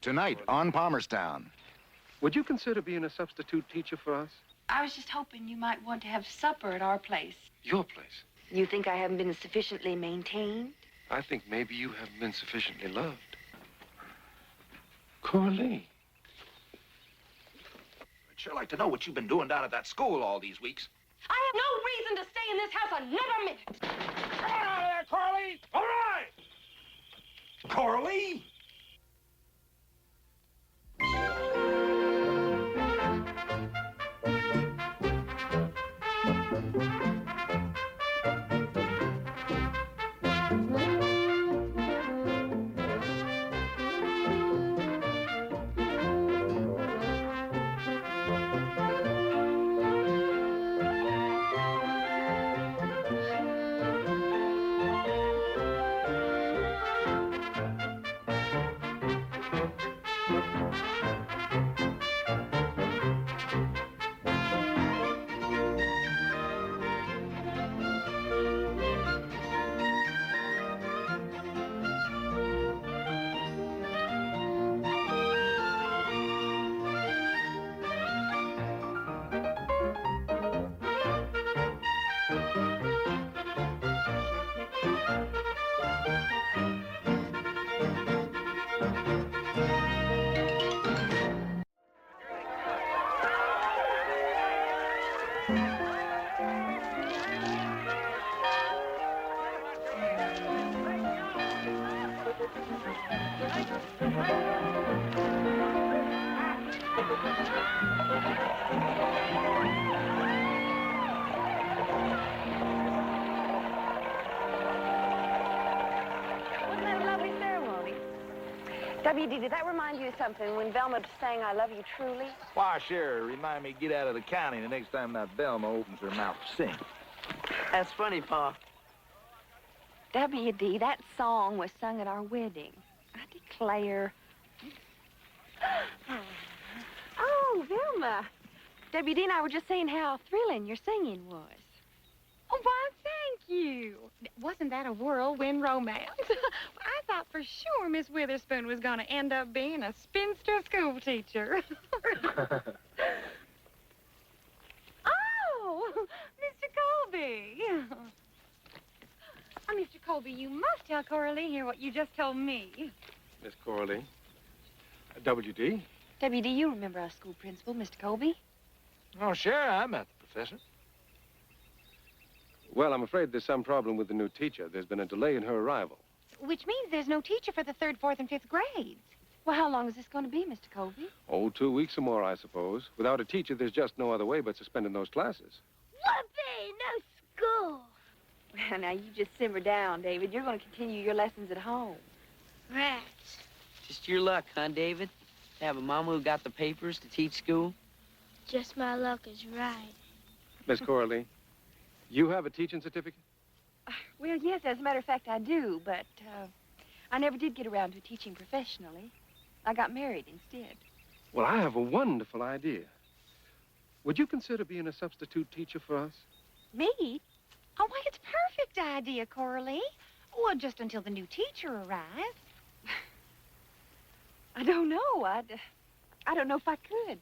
Tonight on Palmerstown. Would you consider being a substitute teacher for us? I was just hoping you might want to have supper at our place. Your place? You think I haven't been sufficiently maintained? I think maybe you haven't been sufficiently loved. Coralee. I'd sure like to know what you've been doing down at that school all these weeks. I have no reason to stay in this house another minute. Come on out of there, Coralee! All right! Coralee! W.D., did that remind you of something when Velma sang I Love You Truly? Why, sure. Remind me to get out of the county the next time that Velma opens her mouth to sing. That's funny, Pa. W.D., that song was sung at our wedding. I declare. Oh, Velma. W.D. and I were just saying how thrilling your singing was. Oh, why, thank you. Wasn't that a whirlwind romance? I thought for sure Miss Witherspoon was going to end up being a spinster school teacher. Oh, Mr. Colby. Oh, Mr. Colby, you must tell Coralee here what you just told me. Miss Coralee. W.D. W.D., you remember our school principal, Mr. Colby? Oh, sure. I met the professor. Well, I'm afraid there's some problem with the new teacher. There's been a delay in her arrival. Which means there's no teacher for the 3rd, 4th, and 5th grades. Well, how long is this going to be, Mr. Colby? Oh, 2 weeks or more, I suppose. Without a teacher, there's just no other way but suspending those classes. Whoopee! No school! Well, now, you just simmer down, David. You're going to continue your lessons at home. Rats. Just your luck, huh, David? To have a mama who got the papers to teach school? Just my luck is right. Miss Coralee, you have a teaching certificate? Well, yes, as a matter of fact, I do, but I never did get around to teaching professionally. I got married instead. Well, I have a wonderful idea. Would you consider being a substitute teacher for us? Me? Oh, why, it's a perfect idea, Coralee. Well, just until the new teacher arrives. I don't know. I don't know if I could.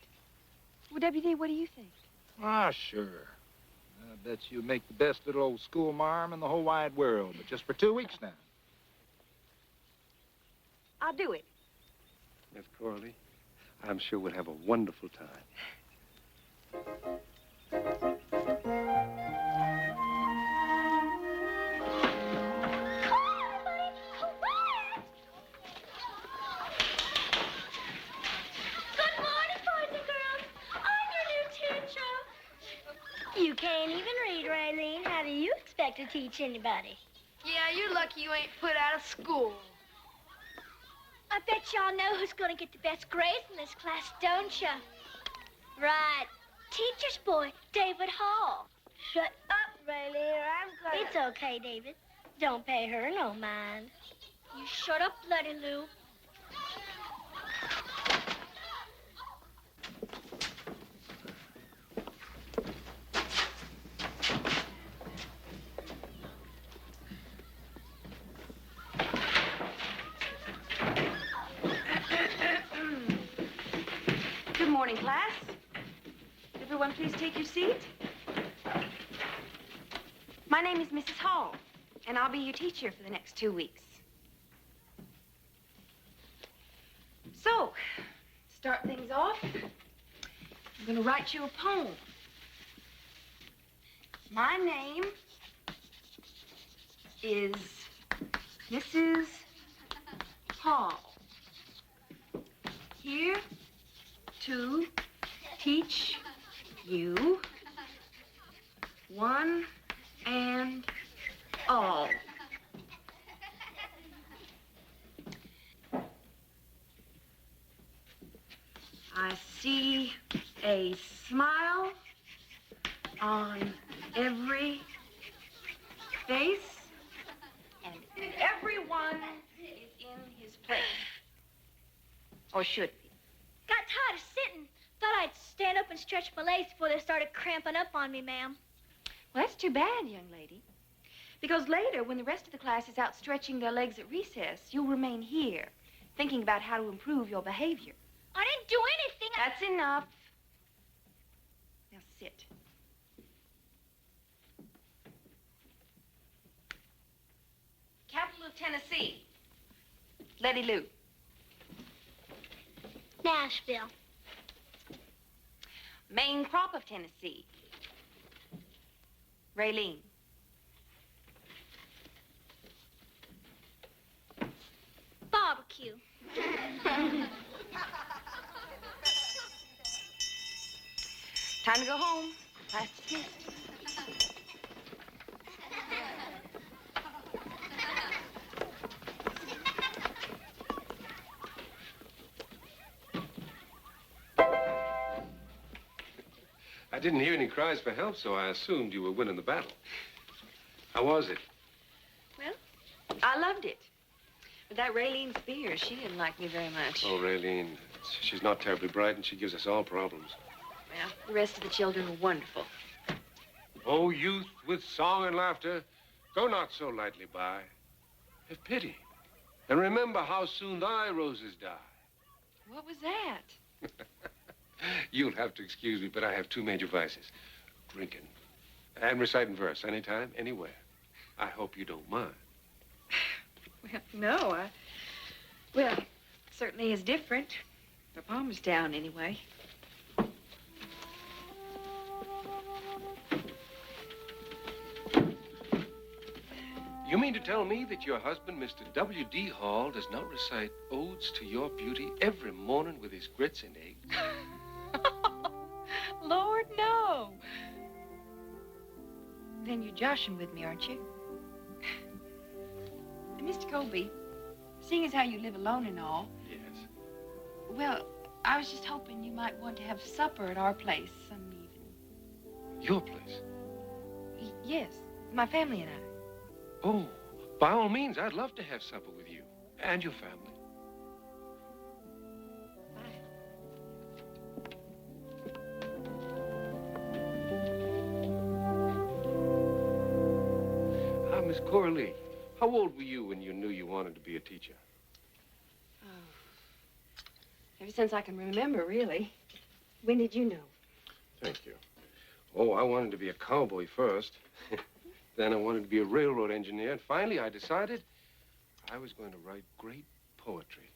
Well, W.D., what do you think? Ah, sure. I bet you make the best little old school marm in the whole wide world, but just for 2 weeks now. I'll do it. Miss Coralee, I'm sure we'll have a wonderful time. You can't even read, Raylene. How do you expect to teach anybody? Yeah, you're lucky you ain't put out of school. I bet y'all know who's going to get the best grades in this class, don't you? Right. Teacher's boy, David Hall. Shut up, Raylene, or I'm gonna... It's okay, David. Don't pay her no mind. You shut up, Bloody Lou. morning, class. Everyone please take your seat. My name is Mrs. Hall, and I'll be your teacher for the next 2 weeks. So, to start things off, I'm going to write you a poem. My name is Mrs. Hall. Here to teach you one and all. I see a smile on every face, and everyone is in his place. Or should be. Got tired of sitting. Thought I'd stand up and stretch my legs before they started cramping up on me, ma'am. Well, that's too bad, young lady. Because later, when the rest of the class is out stretching their legs at recess, you'll remain here, thinking about how to improve your behavior. I didn't do anything. That's enough. Now sit. Capital of Tennessee. Letty Lou. Nashville. Main crop of Tennessee. Raylene. Barbecue. Time to go home. Class dismissed. I didn't hear any cries for help, so I assumed you were winning the battle. How was it? Well, I loved it. But that Raylene Spears, she didn't like me very much. Oh, Raylene, she's not terribly bright, and she gives us all problems. Well, the rest of the children were wonderful. Oh, youth with song and laughter, go not so lightly by. Have pity, and remember how soon thy roses die. What was that? You'll have to excuse me, but I have two major vices. Drinking and reciting verse anytime, anywhere. I hope you don't mind. Well, no, well, it certainly is different. For Palmerstown, anyway. You mean to tell me that your husband, Mr. W.D. Hall, does not recite odes to your beauty every morning with his grits and eggs? Lord, no. Then you're joshing with me, aren't you? Mr. Colby, seeing as how you live alone and all. Yes. Well, I was just hoping you might want to have supper at our place some evening. Your place? Yes, my family and I. Oh, by all means, I'd love to have supper with you and your family. Miss Coralee, how old were you when you knew you wanted to be a teacher? Oh, ever since I can remember, really. When did you know? Thank you. Oh, I wanted to be a cowboy first. Then I wanted to be a railroad engineer. And finally, I decided I was going to write great poetry.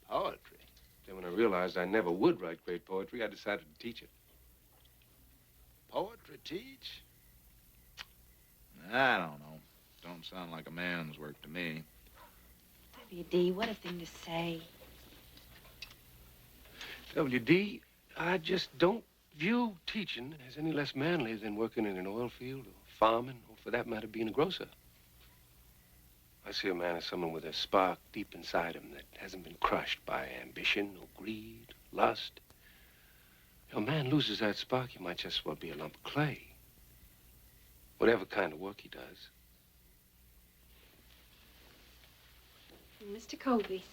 Poetry? Then when I realized I never would write great poetry, I decided to teach it. Poetry teach? I don't know. Don't sound like a man's work to me. W.D., what a thing to say. W.D., I just don't view teaching as any less manly than working in an oil field or farming, or for that matter, being a grocer. I see a man as someone with a spark deep inside him that hasn't been crushed by ambition or greed, lust. If a man loses that spark, he might just as well be a lump of clay. Whatever kind of work he does. Mr. Colby,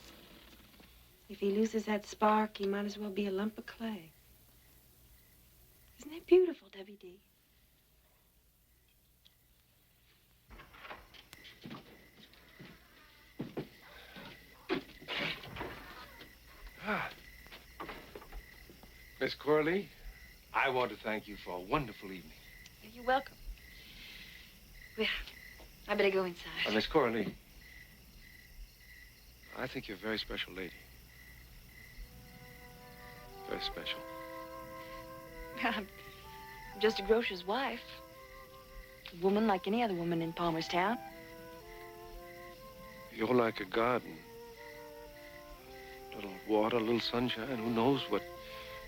if he loses that spark, he might as well be a lump of clay. Isn't that beautiful, W.D.? Miss Coralee, I want to thank you for a wonderful evening. You're welcome. Well, I better go inside. Miss Coralee, I think you're a very special lady. Very special. I'm just a grocer's wife. A woman like any other woman in Palmerstown. You're like a garden. A little water, a little sunshine. Who knows what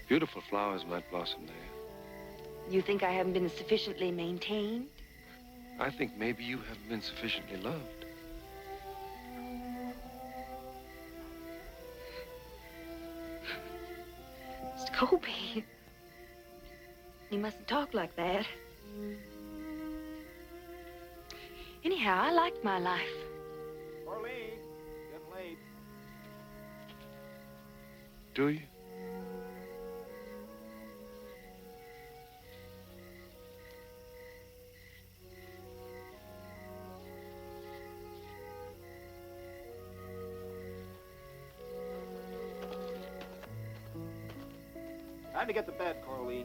beautiful flowers might blossom there. You think I haven't been sufficiently maintained? I think maybe you haven't been sufficiently loved. Scobie. You mustn't talk like that. Anyhow, I liked my life. Coralee, getting late. Do you? Time to get to bed, Coralee.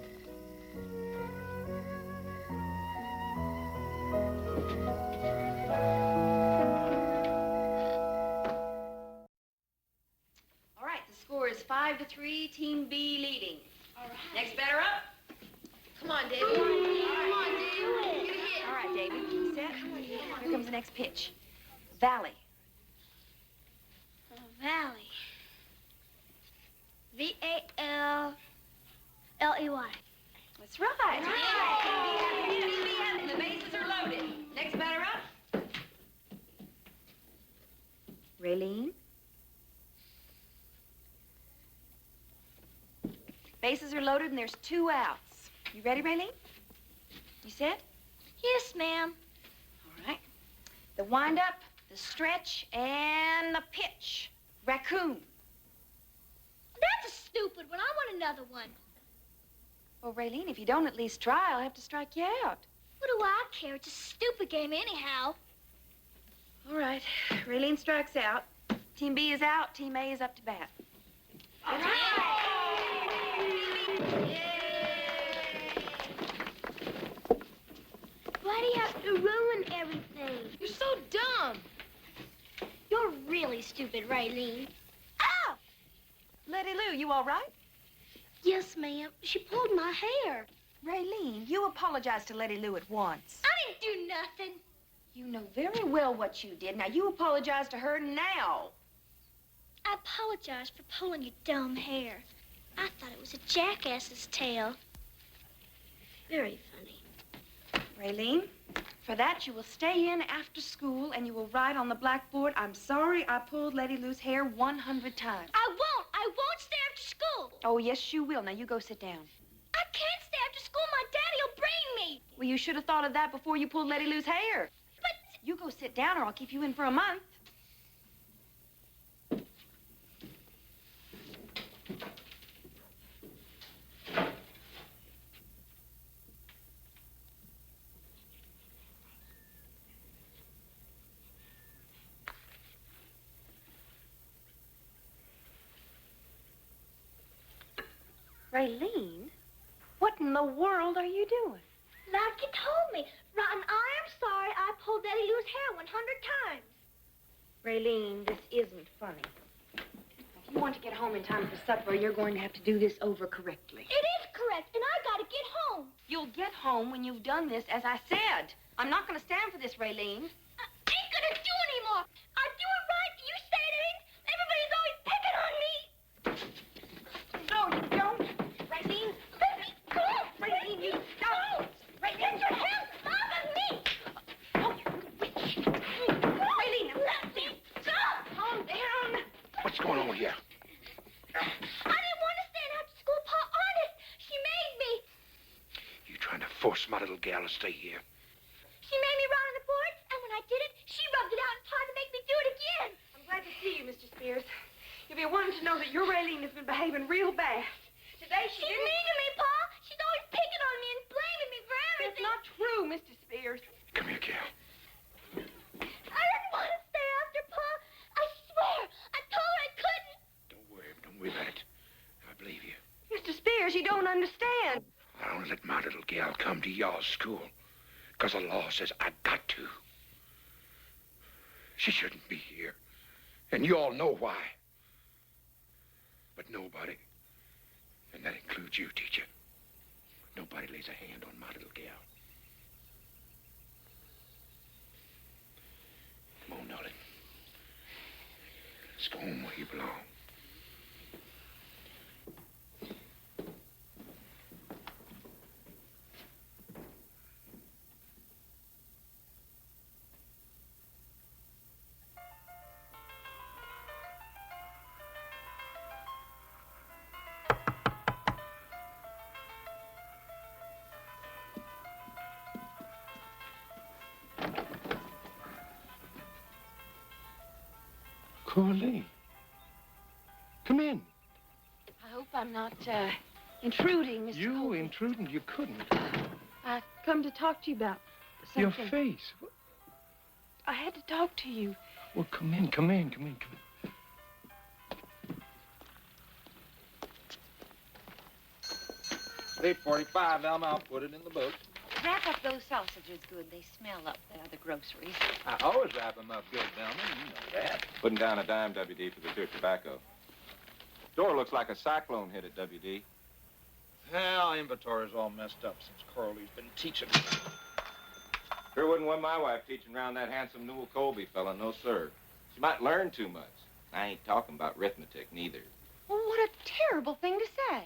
All right, the score is 5-3, Team B leading. All right. Next batter up. Come on, David. Come on, David. Get a hit. All right, David, you set? Here comes the next pitch. Valley. Valley. Valley. That's right. Team B has it. The bases are loaded. Next batter up. Raylene. Bases are loaded and there's 2 outs. You ready, Raylene? You set? Yes, ma'am. All right. The windup, the stretch, and the pitch. Raccoon. That's a stupid one. I want another one. Well, Raylene, if you don't at least try, I'll have to strike you out. What do I care? It's a stupid game anyhow. All right. Raylene strikes out. Team B is out. Team A is up to bat. All Why do you have to ruin everything? You're so dumb. You're really stupid, Raylene. Ow! Letty Lou, you all right? Yes, ma'am. She pulled my hair. Raylene, you apologize to Letty Lou at once. I didn't do nothing. You know very well what you did. Now, you apologize to her now. I apologize for pulling your dumb hair. I thought it was a jackass's tail. Very funny. Raylene, for that, you will stay in after school and you will write on the blackboard, "I'm sorry I pulled Letty Lou's hair 100 times. I won't. I won't stay after school. Oh, yes, you will. Now, you go sit down. I can't stay after school. My daddy'll brain me. Well, you should have thought of that before you pulled Letty Lou's hair. But You go sit down or I'll keep you in for a month. Raylene, what in the world are you doing? like you told me. Rotten, I am sorry I pulled Daddy Lou's hair 100 times. Raylene, this isn't funny. If you want to get home in time for supper, you're going to have to do this over correctly. It is correct, and I gotta get home. You'll get home when you've done this, as I said. I'm not going to stand for this, Raylene. I ain't gonna do anymore. I do it right. You say it ain't. Everybody's always picking on me. No, you don't. Raylene. Let me go. Raylene, you don't. Get your hands off of me. Oh, you witch. Raylene, Let me go. calm down. What's going on here? I didn't want to stand after school, Pa. Honest. She made me. You trying to force my little gal to stay here? She made me run on the board, and when I did it, she rubbed it out and tried to make me do it again. I'm glad to see you, Mr. Spears. You'll be wanting to know that your Raylene has been behaving real bad. Today She's mean to me, Pa. She's always picking on me and blaming me for It's everything. not true, Mr. Spears. Come here, gal. I didn't want to stay after Pa. I swear. I told her I couldn't. Don't worry about it. I believe you. Mr. Spears, She don't understand. I don't let my little gal come to y'all's school, 'cause the law says I got to. She shouldn't be here, and you all know why. But nobody, and that includes you, teacher, nobody lays a hand on my little gal. Come on, darling. Let's go home where you belong. Coralee, come in. I hope I'm not, intruding, Mr. You Colby. intruding? You couldn't. I come to talk to you about Your something. face. I had to talk to you. Well, come in. 8:45, Elma. I'll put it in the book. Wrap up those sausages good. They smell up there, the groceries. I always wrap them up good, Velma. You know that. Putting down a dime, WD, for the church tobacco. Door looks like a cyclone hit it, WD. Well, inventory's all messed up since Coralee's been teaching. Sure wouldn't want my wife teaching around that handsome Newell Colby fella, no sir. She might learn too much. I ain't talking about arithmetic, neither. Well, what a terrible thing to say.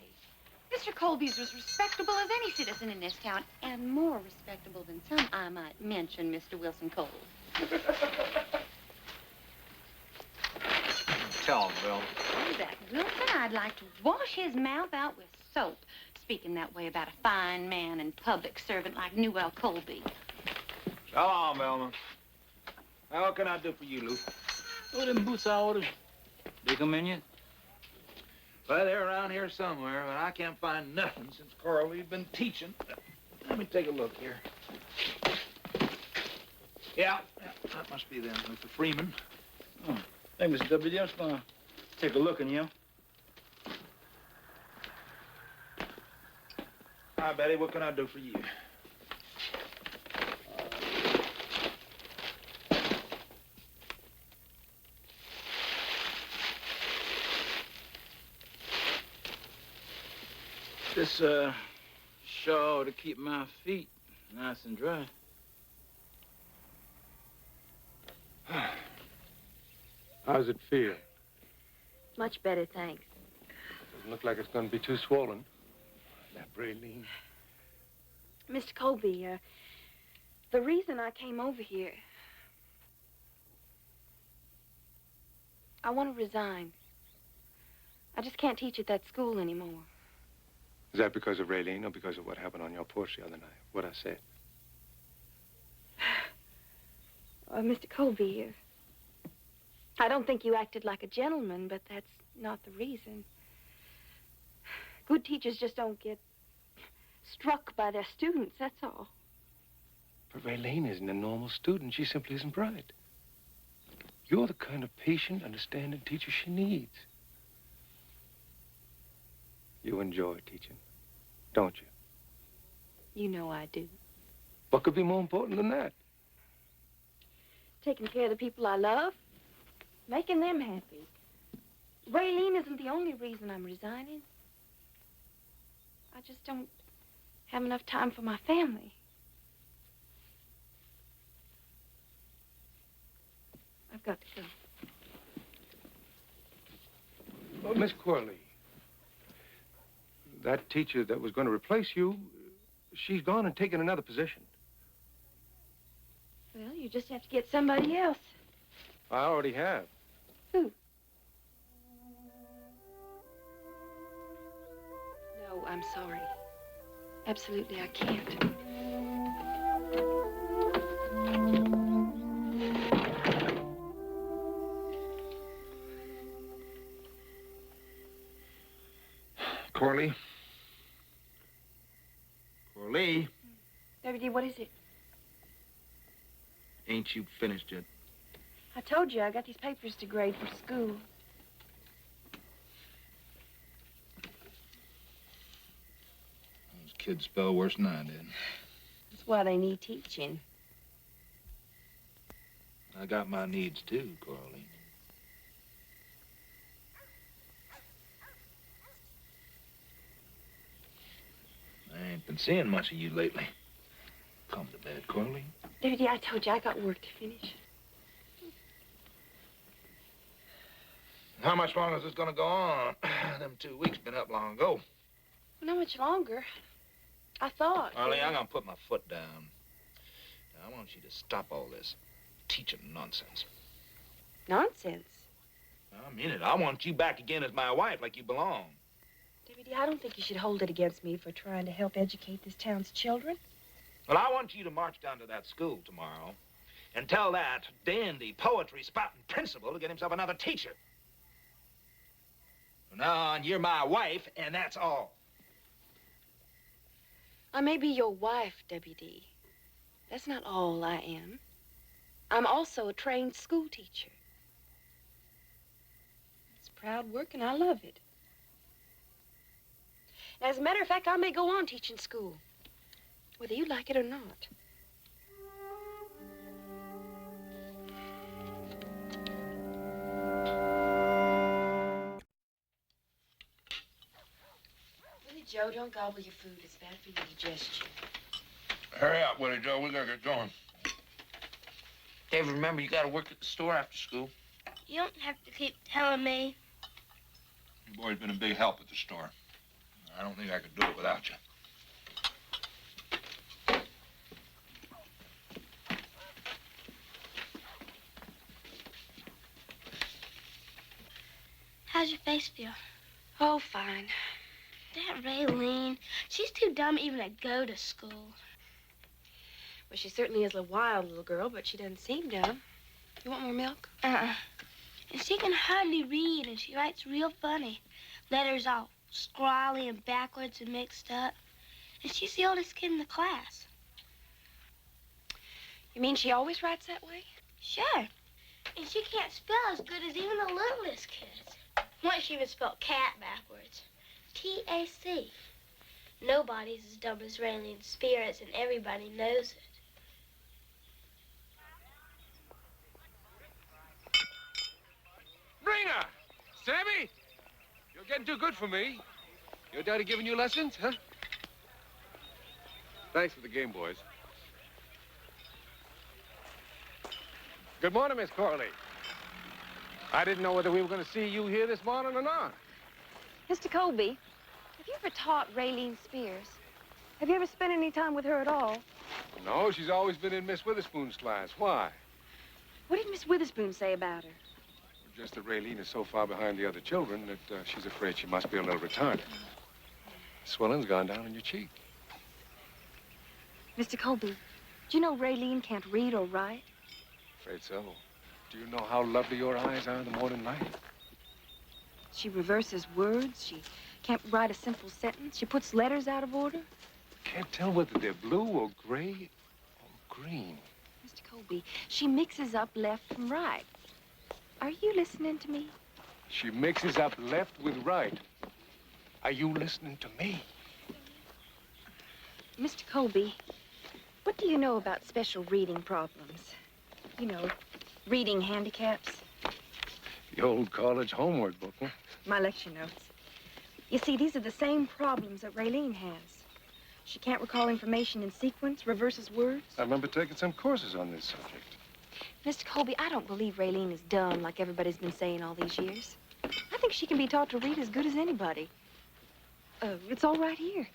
Mr. Colby's as respectable as any citizen in this town, and more respectable than some, I might mention, Mr. Wilson Cole. Tell him, Velma. Oh, that Wilson, I'd like to wash his mouth out with soap, speaking that way about a fine man and public servant like Newell Colby. So long, Velma. Now, what can I do for you, Lou? Oh, them boots I ordered. They come in yet? Well, they're around here somewhere, but I can't find nothing since Coralee's been teaching. Let me take a look here. Yeah, that must be them, Mr. Freeman. Oh, hey, Mr. W.D., I'm just gonna take a look in here. Hi, Betty, what can I do for you? This, shawl to keep my feet nice and dry. How's it feel? Much better, thanks. Doesn't look like it's going to be too swollen. That Raylene. Mr. Colby, the reason I came over here, I want to resign. I just can't teach at that school anymore. Is that because of Raylene or because of what happened on your porch the other night? What I said? Mr. Colby, I don't think you acted like a gentleman, but that's not the reason. Good teachers just don't get struck by their students, that's all. But Raylene isn't a normal student. She simply isn't bright. You're the kind of patient, understanding teacher she needs. You enjoy teaching, don't you? You know I do. What could be more important than that? Taking care of the people I love, making them happy. Raylene isn't the only reason I'm resigning. I just don't have enough time for my family. I've got to go. Miss Coralee, that teacher that was going to replace you, she's gone and taken another position. Well, you just have to get somebody else. I already have. Who? No, I'm sorry. Absolutely, I can't. Coralee? Coralee? WD, what is it? Ain't you finished yet? I told you I got these papers to grade for school. kids spell worse than I did. That's why they need teaching. I got my needs, too, Coralee. I ain't been seeing much of you lately. Come to bed, Coralee. Deputy, I told you I got work to finish. How much longer is this gonna go on? Them 2 weeks been up long ago. Well, not much longer. I thought. Coralee, I'm gonna put my foot down. Now, I want you to stop all this teaching nonsense. Nonsense. I mean it. I want you back again as my wife like you belong. Deputy, I don't think you should hold it against me for trying to help educate this town's children. Well, I want you to march down to that school tomorrow and tell that dandy poetry-spouting principal to get himself another teacher. From now on, you're my wife, and that's all. I may be your wife, Deputy. That's not all I am. I'm also a trained school teacher. It's proud work, and I love it. As a matter of fact, I may go on teaching school, whether you like it or not. Willie Joe, don't gobble your food. It's bad for your digestion. Hurry up, Willie Joe. We gotta get going. David, remember, you gotta work at the store after school. You don't have to keep telling me. Your boy's been a big help at the store. I don't think I could do it without you. How's your face feel? Oh, fine. That Raylene, she's too dumb even to go to school. Well, she certainly is a wild little girl, but she doesn't seem dumb. You want more milk? And she can hardly read, and she writes real funny. Letters all scrawly and backwards and mixed up. And she's the oldest kid in the class. You mean she always writes that way? Sure. And she can't spell as good as even the littlest kids. Once she even spelled cat backwards. T-A-C. Nobody's as dumb as Raylene Spears, and everybody knows it. Rena! Sammy! You're getting too good for me. Your daddy giving you lessons, huh? Thanks for the game, boys. Good morning, Miss Coralee. I didn't know whether we were going to see you here this morning or not. Mr. Colby, have you ever taught Raylene Spears? Have you ever spent any time with her at all? No, she's always been in Miss Witherspoon's class. Why? What did Miss Witherspoon say about her? Just that Raylene is so far behind the other children that she's afraid she must be a little retarded. Swelling's gone down in your cheek. Mr. Colby, do you know Raylene can't read or write? Afraid so. Do you know how lovely your eyes are in the morning light? She reverses words. She can't write a simple sentence. She puts letters out of order. Can't tell whether they're blue or gray or green. Mr. Colby, she mixes up left from right. Are you listening to me? She mixes up left with right. Are you listening to me? Mr. Colby, what do you know about special reading problems? You know, reading handicaps? The old college homework book, huh? My lecture notes. You see, these are the same problems that Raylene has. She can't recall information in sequence, reverses words. I remember taking some courses on this subject. Mr. Colby, I don't believe Raylene is dumb like everybody's been saying all these years. I think she can be taught to read as good as anybody. It's all right here.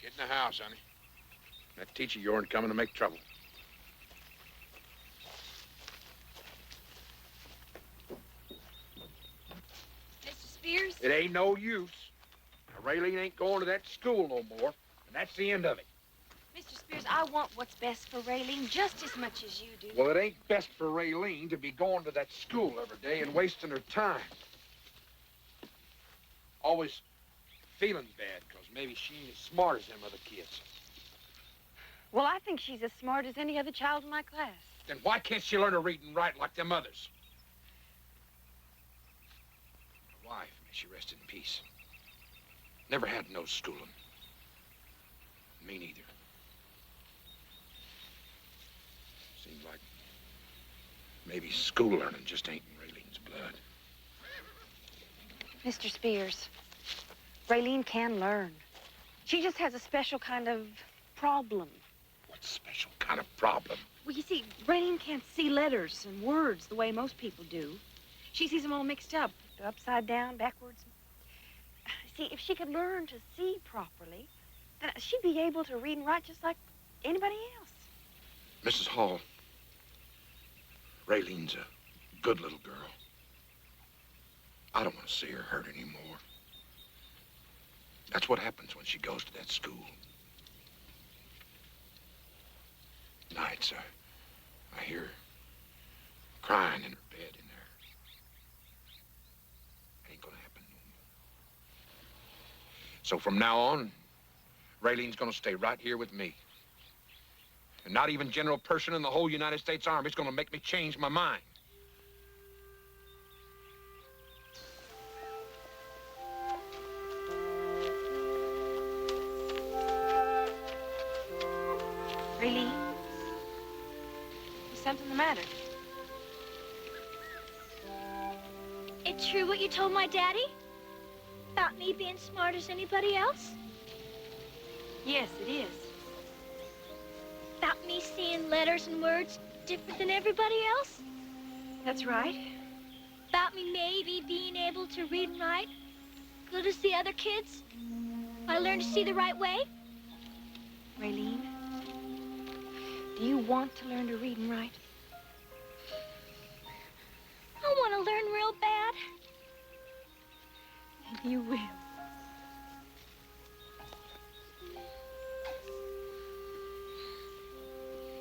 Get in the house, honey. That teacher of yours coming to make trouble. Mr. Spears? It ain't no use. Now, Raylene ain't going to that school no more, and that's the end of it. Mr. Spears, I want what's best for Raylene just as much as you do. Well, it ain't best for Raylene to be going to that school every day and wasting her time. always feeling bad because maybe she ain't as smart as them other kids. Well, I think she's as smart as any other child in my class. Then why can't she learn to read and write like them others? My wife, may she rest in peace, never had no schooling. Me neither. Seems like maybe school learning just ain't in Raylene's blood. Mr. Spears, Raylene can learn. She just has a special kind of problem. What special kind of problem? Well, you see, Raylene can't see letters and words the way most people do. She sees them all mixed up, upside down, backwards. See, if she could learn to see properly, then she'd be able to read and write just like anybody else. Mrs. Hall, Raylene's a good little girl. I don't want to see her hurt anymore. That's what happens when she goes to that school. Nights, I hear her crying in her bed in there. Ain't gonna happen no more. So from now on, Raylene's gonna stay right here with me. And not even General Person in the whole United States Army's gonna make me change my mind. Raylene, is something the matter? It's true what you told my daddy? About me being smart as anybody else? Yes, it is. About me seeing letters and words different than everybody else? That's right. About me maybe being able to read and write good as the other kids? I learned to see the right way? Raylene, do you want to learn to read and write? I want to learn real bad. And you will.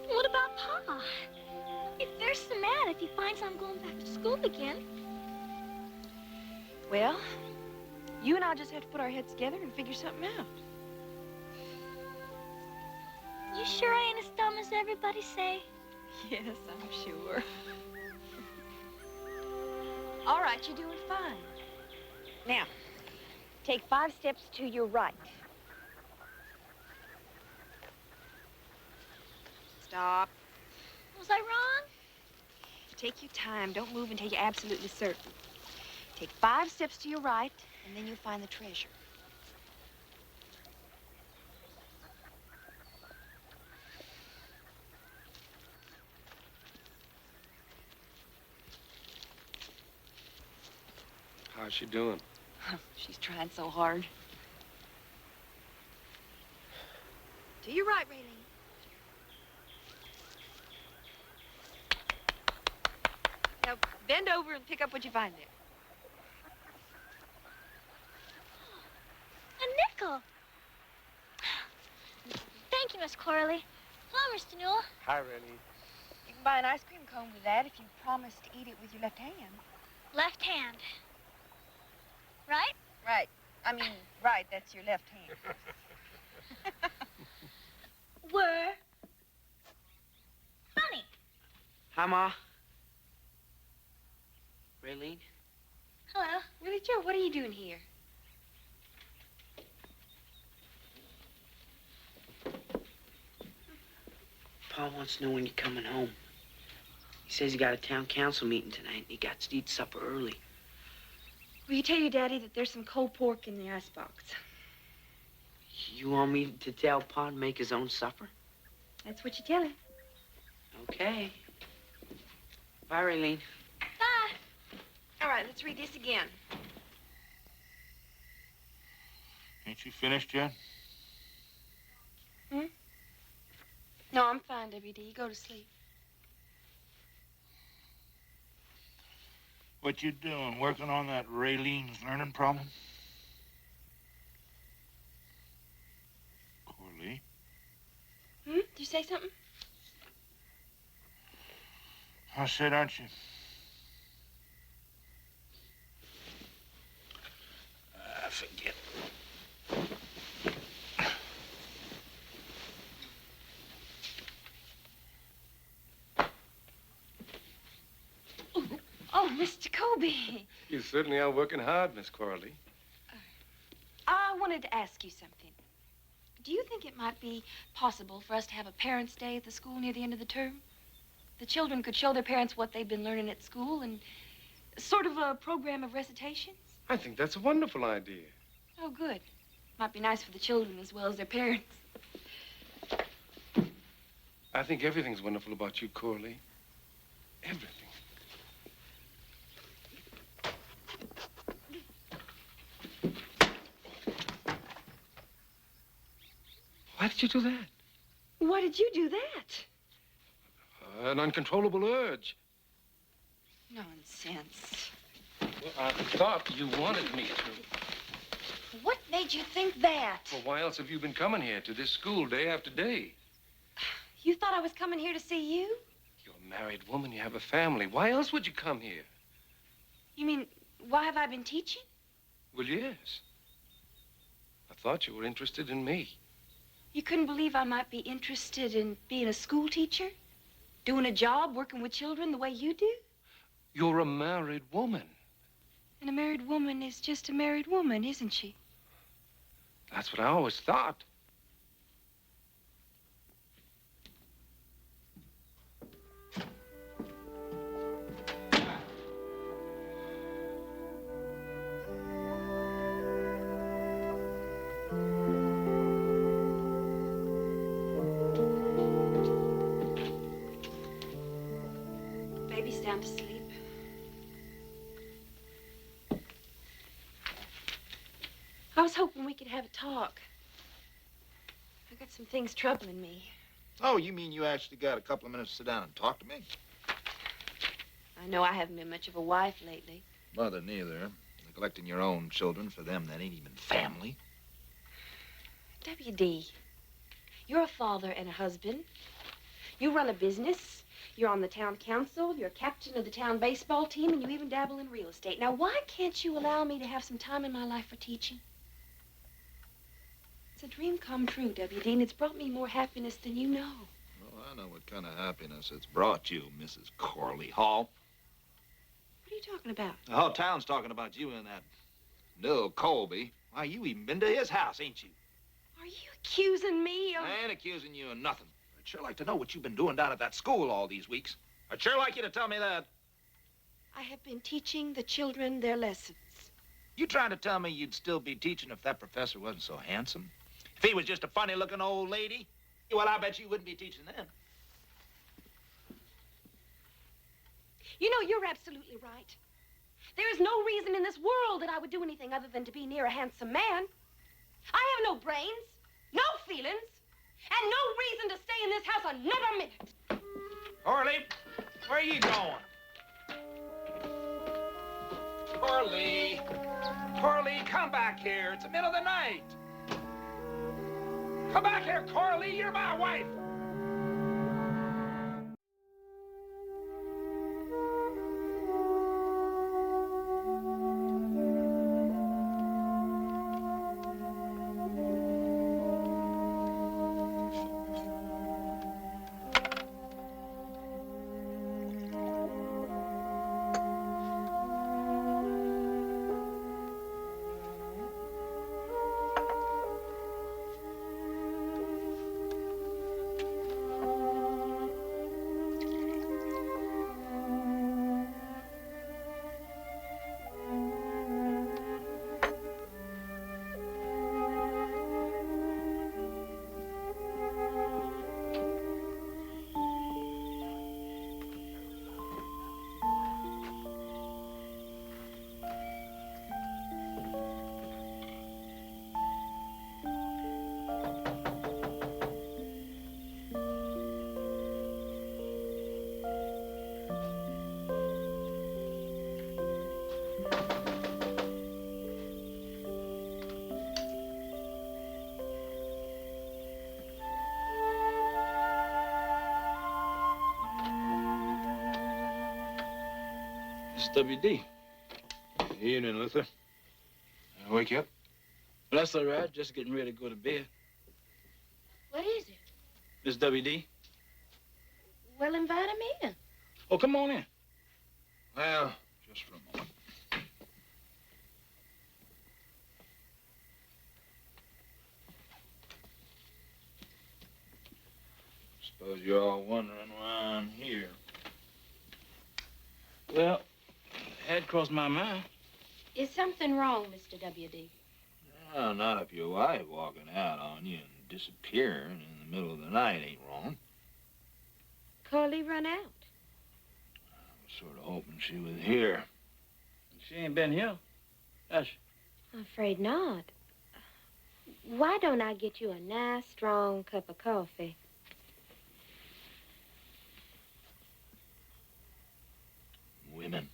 What about Pa? If they're so mad if he finds I'm going back to school again. Well, you and I'll just have to put our heads together and figure something out. You sure I ain't as dumb as everybody say? Yes, I'm sure. All right, you're doing fine. Now, take 5 steps to your right. Stop. Was I wrong? Take your time. Don't move until you're absolutely certain. Take 5 steps to your right, and then you'll find the treasure. How's she doing? She's trying so hard. To your right, Raylene. Now, bend over and pick up what you find there. A nickel. Thank you, Miss Coralee. Palmerstown. Hi, Raylene. You can buy an ice cream cone with that if you promise to eat it with your left hand. Left hand. Right? Right. I mean, right, that's your left hand. Were. Funny. Hi, Ma. Raylene? Hello. Willie Joe, what are you doing here? Pa wants to know when you're coming home. He says he got a town council meeting tonight and he got to eat supper early. Will you tell your daddy that there's some cold pork in the icebox? You want me to tell Pa to make his own supper? That's what you tell him. Okay. Bye, Raylene. Bye. All right, let's read this again. Ain't you finished yet? No, I'm fine, W.D. You go to sleep. What you doing? Working on that Raylene's learning problem? Coralee? Did you say something? I said, aren't you? forget. Oh, Mr. Colby. You certainly are working hard, Miss Coralee. I wanted to ask you something. Do you think it might be possible for us to have a parents' day at the school near the end of the term? The children could show their parents what they've been learning at school and sort of a program of recitations? I think that's a wonderful idea. Oh, good. Might be nice for the children as well as their parents. I think everything's wonderful about you, Coralee. Everything. Why did you do that? Why did you do that? An uncontrollable urge. Nonsense. Well, I thought you wanted me to. What made you think that? Well, why else have you been coming here to this school day after day? You thought I was coming here to see you? You're a married woman. You have a family. Why else would you come here? You mean, why have I been teaching? Well, yes. I thought you were interested in me. You couldn't believe I might be interested in being a school teacher? Doing a job, working with children the way you do? You're a married woman. And a married woman is just a married woman, isn't she? That's what I always thought. Baby's down to sleep. I was hoping we could have a talk. I've got some things troubling me. Oh, you mean you actually got a couple of minutes to sit down and talk to me? I know I haven't been much of a wife lately. Mother, neither. Neglecting your own children for them that ain't even family. W.D., you're a father and a husband. You run a business. You're on the town council. You're captain of the town baseball team, and you even dabble in real estate. Now, why can't you allow me to have some time in my life for teaching? It's a dream come true, W.D., and it's brought me more happiness than you know. Oh, I know what kind of happiness it's brought you, Mrs. Coralee Hall. What are you talking about? The whole town's talking about you and that Bill Colby. Why, you even been to his house, ain't you? Are you accusing me of... I ain't accusing you of nothing. I'd sure like to know what you've been doing down at that school all these weeks. I'd sure like you to tell me that. I have been teaching the children their lessons. You trying to tell me you'd still be teaching if that professor wasn't so handsome? If he was just a funny-looking old lady? Well, I bet you wouldn't be teaching then. You know, you're absolutely right. There is no reason in this world that I would do anything other than to be near a handsome man. I have no brains, no feelings, and no reason to stay in this house another minute. Coralee, where are you going? Coralee. Coralee, come back here. It's the middle of the night. Come back here, Coralee. You're my wife. It's W.D. Evening, Luther. I wake you up? Well, that's all right. Just getting ready to go to bed. What is it? Miss WD. Well, invite him in. Oh, come on in. Well, just for a moment. Suppose you're all wondering why I'm here. Well, it had crossed my mind. Is something wrong, Mr. W.D.? Well, not if your wife walking out on you and disappearing in the middle of the night ain't wrong. Coralee run out. I was sort of hoping she was here. She ain't been here, has she? I'm afraid not. Why don't I get you a nice, strong cup of coffee? Women.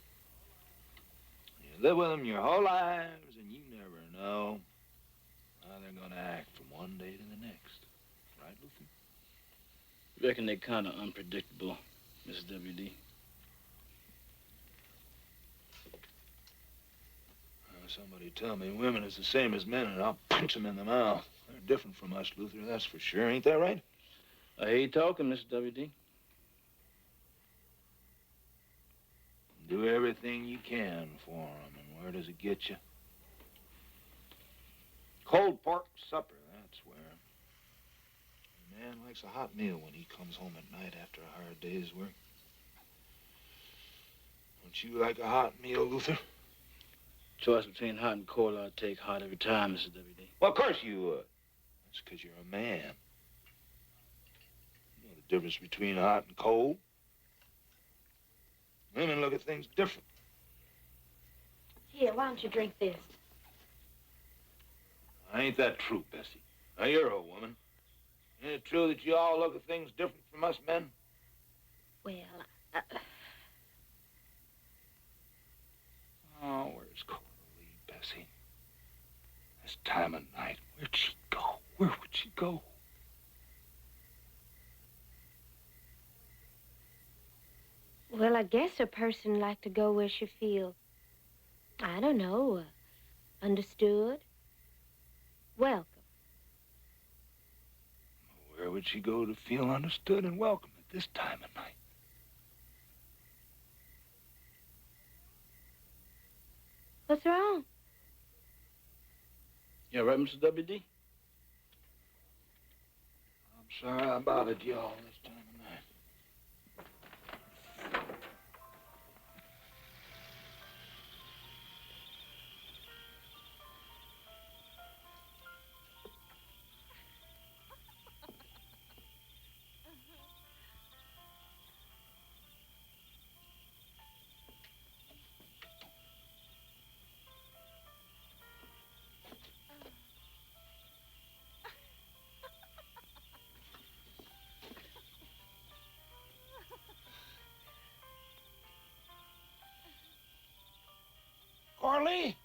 You live with them your whole lives, and you never know how they're going to act from one day to the next. Right, Luther? Reckon they kind of unpredictable, Mrs. W.D. Somebody tell me women is the same as men, and I'll punch them in the mouth. They're different from us, Luther, that's for sure. Ain't that right? I hear you talking, Mr. W.D. Do everything you can for them, and where does it get you? Cold pork supper, that's where. A man likes a hot meal when he comes home at night after a hard day's work. Don't you like a hot meal, Luther? Choice between hot and cold, I'd take hot every time, Mr. W.D. Well, of course you would. That's because you're a man. You know the difference between hot and cold. Women look at things different. Here, why don't you drink this? Ain't that true, Bessie? Now, you're a woman. Ain't it true that you all look at things different from us men? Well, Oh, where's Coralee, Bessie? This time of night, where'd she go? Where would she go? well, I guess a person like to go where she feels, I don't know, understood, welcome. Where would she go to feel understood and welcome at this time of night? What's wrong? You all right, Mr. W.D.? I'm sorry I bothered you all this time of night. Coralee?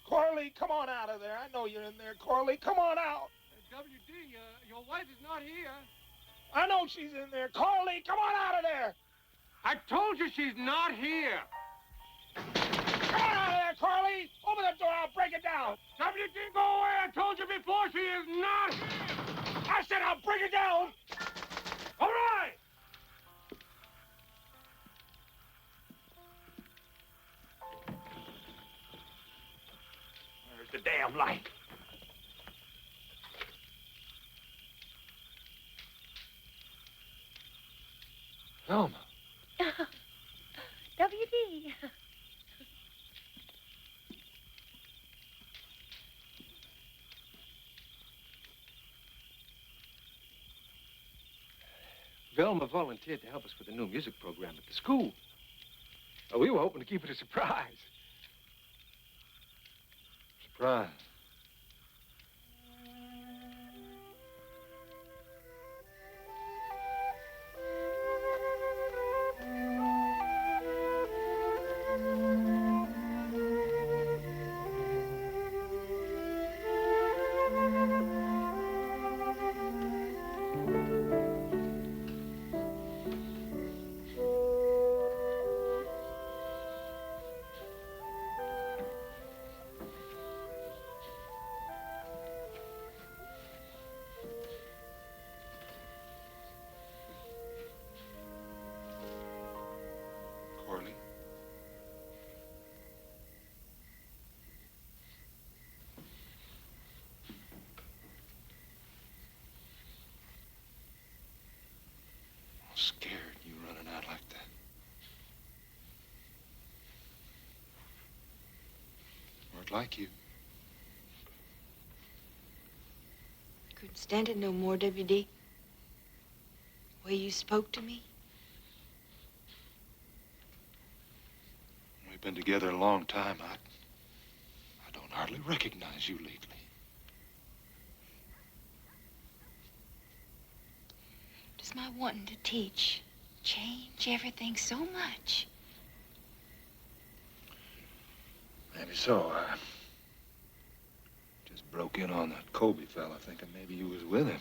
Coralee, come on out of there. I know you're in there, Coralee. Come on out. W.D., your wife is not here. I know she's in there. Coralee, come on out of there. I told you she's not here. Come on out of there, Coralee. Open the door. I'll break it down. W.D., go away. I told you before she is not here. I said I'll break it down. All right. Where's the damn light? Velma. W.D. Velma volunteered to help us with the new music program at the school. We were hoping to keep it a surprise. Surprise. scared, you running out like that. Weren't like you. Couldn't stand it no more, W.D. The way you spoke to me. We've been together a long time. I don't hardly recognize you lately. Does my wanting to teach change everything so much? Maybe so. I just broke in on that Colby fella thinking maybe you was with him.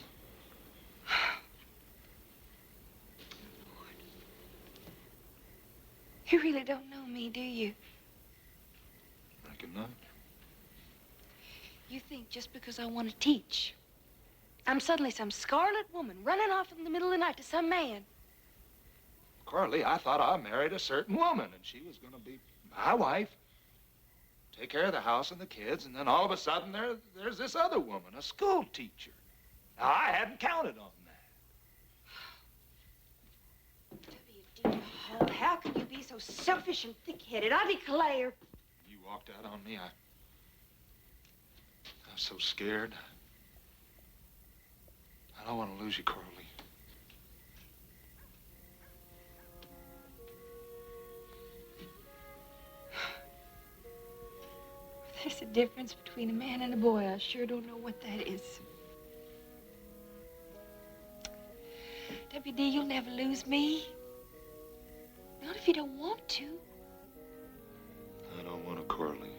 You really don't know me, do you? Reckon not. You think just because I want to teach, I'm suddenly some scarlet woman running off in the middle of the night to some man. Coralee, I thought I married a certain woman, and she was going to be my wife, take care of the house and the kids, and then all of a sudden there's this other woman, a school teacher. Now, I hadn't counted on that. W.D. Hall, how can you be so selfish and thick-headed? I declare. You walked out on me. I was so scared. I don't want to lose you, Coralee. There's a difference between a man and a boy. I sure don't know what that is. W.D., you'll never lose me. Not if you don't want to. I don't want to, Coralee.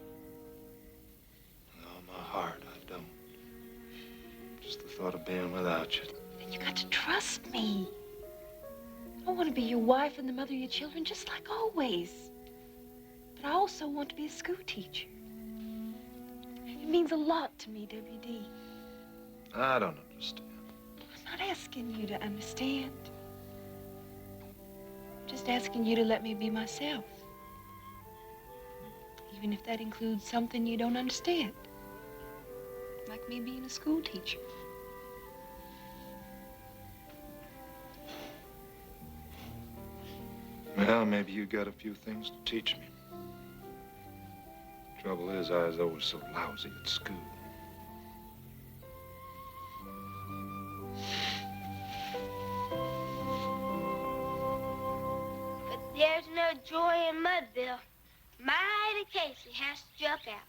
With all my heart, I don't. Just the thought of being without you. Then you got to trust me. I want to be your wife and the mother of your children just like always. But I also want to be a school teacher. It means a lot to me, W.D. I don't understand. I'm not asking you to understand. I'm just asking you to let me be myself. Even if that includes something you don't understand. Like me being a school teacher. Well, maybe you got a few things to teach me. Trouble is, I was always so lousy at school. But there's no joy in Mudville. Mighty Casey has to jump out.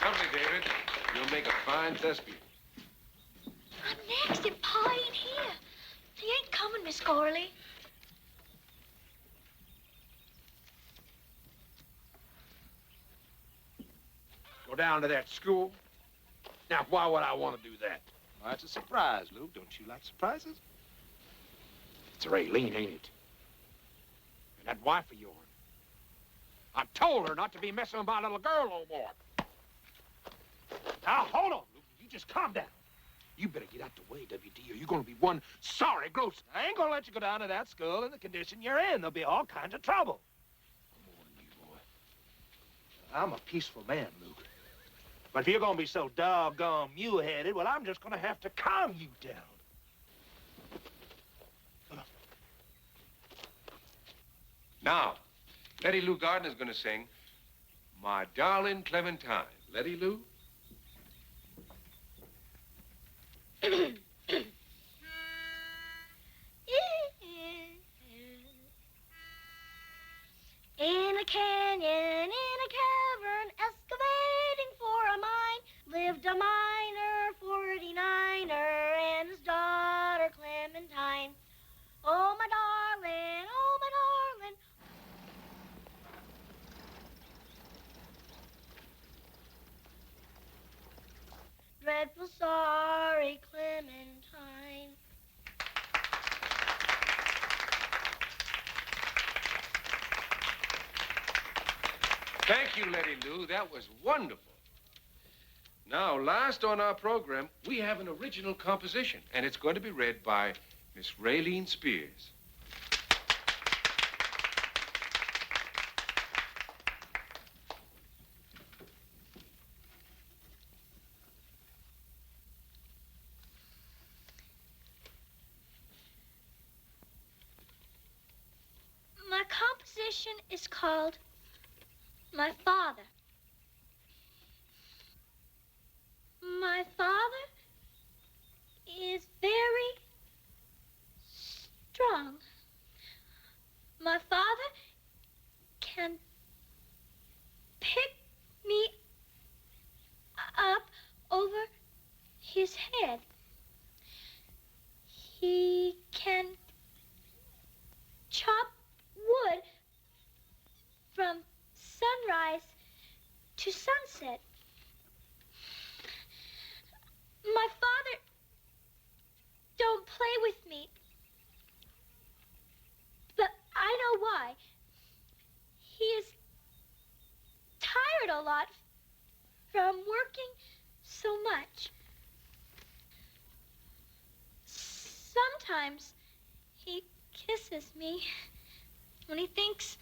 Lovely, David. You'll make a fine thespian. I'm next, and Pa ain't here. He ain't coming, Miss Coralee. Go down to that school? Now, why would I want to do that? Well, that's a surprise, Luke. Don't you like surprises? It's Raylene, ain't it? And that wife of yours. I told her not to be messing with my little girl no more. Now, hold on, Luke. You just calm down. You better get out the way, W.D., or you're going to be one sorry grocer. I ain't gonna let you go down to that school in the condition you're in. There'll be all kinds of trouble. I'm warning you, boy. I'm a peaceful man, Luke. But if you're gonna be so doggone mule-headed, well, I'm just gonna have to calm you down. Now, Letty Lou Gardner's going to sing My Darling Clementine. Letty Lou? In a canyon, in a cavern, excavating for a mine, lived a miner, 49er, and his daughter Clementine. Oh, my darling, oh, my darling. Dreadful sorry, Clementine. Thank you, Letty Lou. That was wonderful. Now, last on our program, we have an original composition, and it's going to be read by Miss Raylene Spears. objection is called my father. My father is very strong. My father can pick me up over his head. He can chop wood from sunrise to sunset. My father don't play with me, but I know why. He is tired a lot from working so much. Sometimes he kisses me when he thinks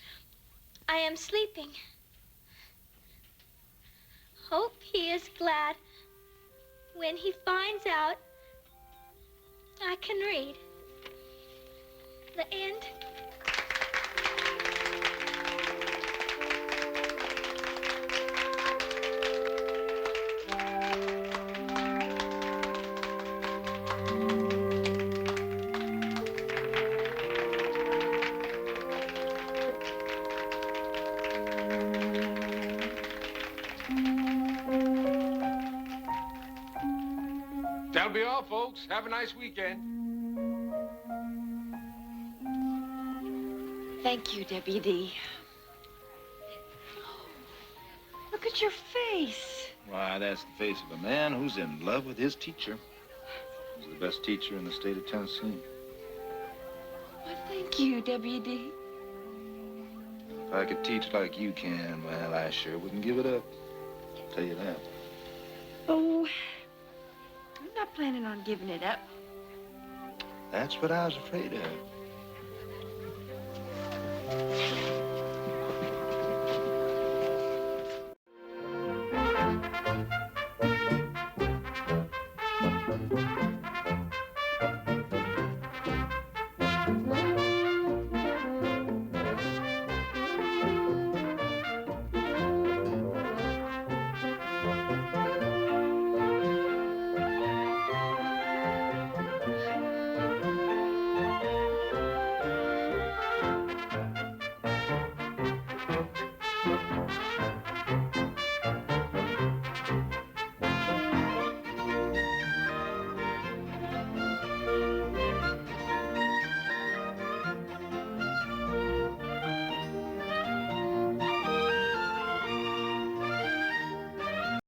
I am sleeping. Hope he is glad when he finds out I can read. The end. That'll be all, folks. Have a nice weekend. Thank you, Deputy. Look at your face. Why, that's the face of a man who's in love with his teacher. He's the best teacher in the state of Tennessee. Well, thank you, Deputy. If I could teach like you can, well, I sure wouldn't give it up. I'll tell you that. Oh, I'm not planning on giving it up. That's what I was afraid of.